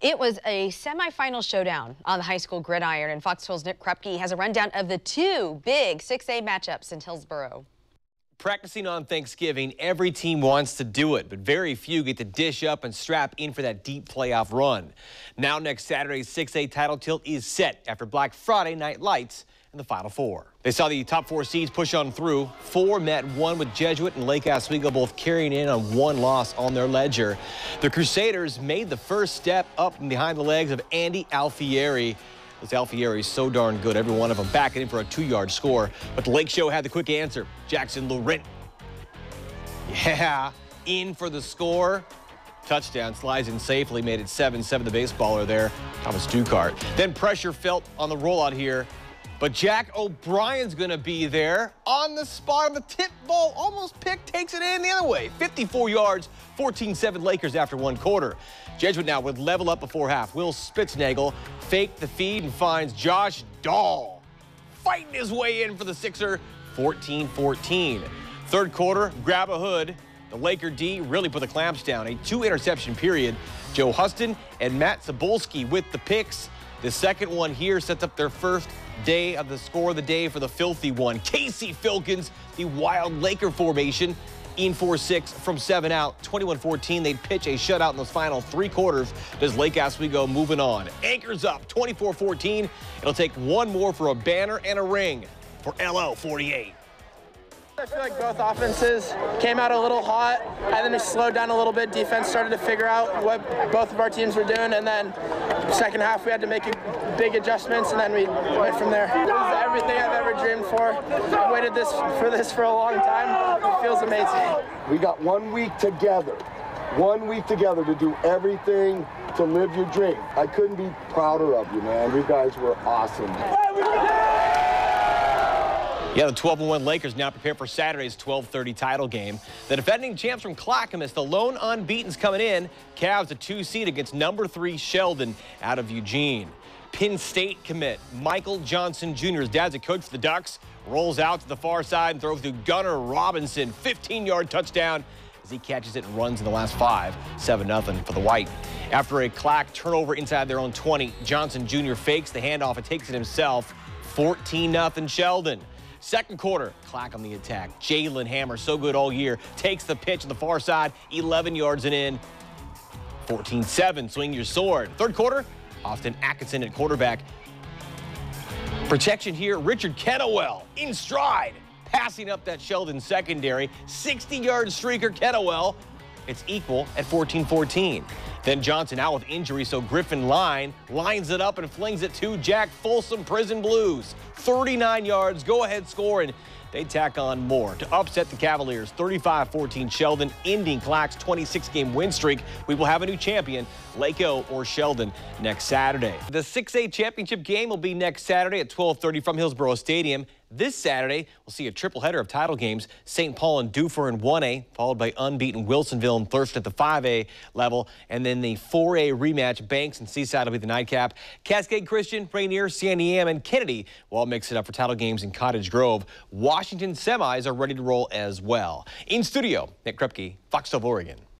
It was a semifinal showdown on the high school gridiron, and Fox 12's Nick Krupke has a rundown of the two big 6A matchups in Hillsboro. Practicing on Thanksgiving, every team wants to do it, but very few get to dish up and strap in for that deep playoff run. Now next Saturday's 6A title tilt is set after Black Friday night lights in the Final Four. They saw the top four seeds push on through. Four met one, with Jesuit and Lake Oswego both carrying in on one loss on their ledger. The Crusaders made the first step up from behind the legs of Andy Alfieri. This Alfieri is so darn good, every one of them backing in for a 2-yard score. But the Lake Show had the quick answer. Jackson Laurent, in for the score. Touchdown, slides in safely, made it 7-7. The baseballer there, Thomas Dukart. Then pressure felt on the rollout here. But Jack O'Brien's going to be there on the spot on the tip ball. Almost picked, takes it in the other way. 54 yards, 14-7 Lakers after one quarter. Jesuit now would level up before half. Will Spitznagel faked the feed and finds Josh Dahl fighting his way in for the Sixer, 14-14. Third quarter, grab a hood. The Laker D really put the clamps down. A 2-interception period. Joe Huston and Matt Cebulski with the picks. The second one here sets up their first day of the score of the day for the filthy one. Casey Filkins, the wild Laker formation, in 4-6 from 7 out. 21-14, they'd pitch a shutout in those final 3 quarters as Lake Oswego moving on. Anchors up 24-14. It'll take one more for a banner and a ring for LO 48. I feel like both offenses came out a little hot, and then we slowed down a little bit. Defense started to figure out what both of our teams were doing, and then second half we had to make big adjustments, and then we went from there. This is everything I've ever dreamed for. I've waited for this for a long time. It feels amazing. We got 1 week together. 1 week together to do everything to live your dream. I couldn't be prouder of you, man. You guys were awesome. Yeah, the 12-1 Lakers now prepare for Saturday's 12:30 title game. The defending champs from Clackamas, the lone unbeaten's coming in. Cavs a 2 seed against number 3 Sheldon out of Eugene. Penn State commit Michael Johnson Jr., his dad's a coach for the Ducks, rolls out to the far side and throws to Gunnar Robinson. 15-yard touchdown as he catches it and runs in the last 5. 7-0 for the White. After a Clack turnover inside their own 20, Johnson Jr. fakes the handoff and takes it himself. 14-0 Sheldon. Second quarter, Clack on the attack. Jalen Hammer, so good all year, takes the pitch on the far side, 11 yards and in. 14-7, swing your sword. Third quarter, Austin Atkinson at quarterback. Protection here, Richard Kettlewell in stride, passing up that Sheldon secondary. 60-yard streaker Kettlewell. It's equal at 14-14. Then Johnson out with injury, so Griffin lines it up and flings it to Jack Folsom Prison Blues. 39 yards, go-ahead score, and they tack on more to upset the Cavaliers. 35-14 Sheldon, ending Clack's 26-game win streak. We will have a new champion, Lake-O or Sheldon, next Saturday. The 6A championship game will be next Saturday at 12:30 from Hillsboro Stadium. This Saturday, we'll see a triple header of title games. St. Paul and Duffer in 1A, followed by unbeaten Wilsonville and Thurston at the 5A level. And then the 4A rematch, Banks and Seaside will be the nightcap. Cascade Christian, Rainier, Sandy Am, and Kennedy will all mix it up for title games in Cottage Grove. Washington semis are ready to roll as well. In studio, Nick Krupke, Fox 12 Oregon.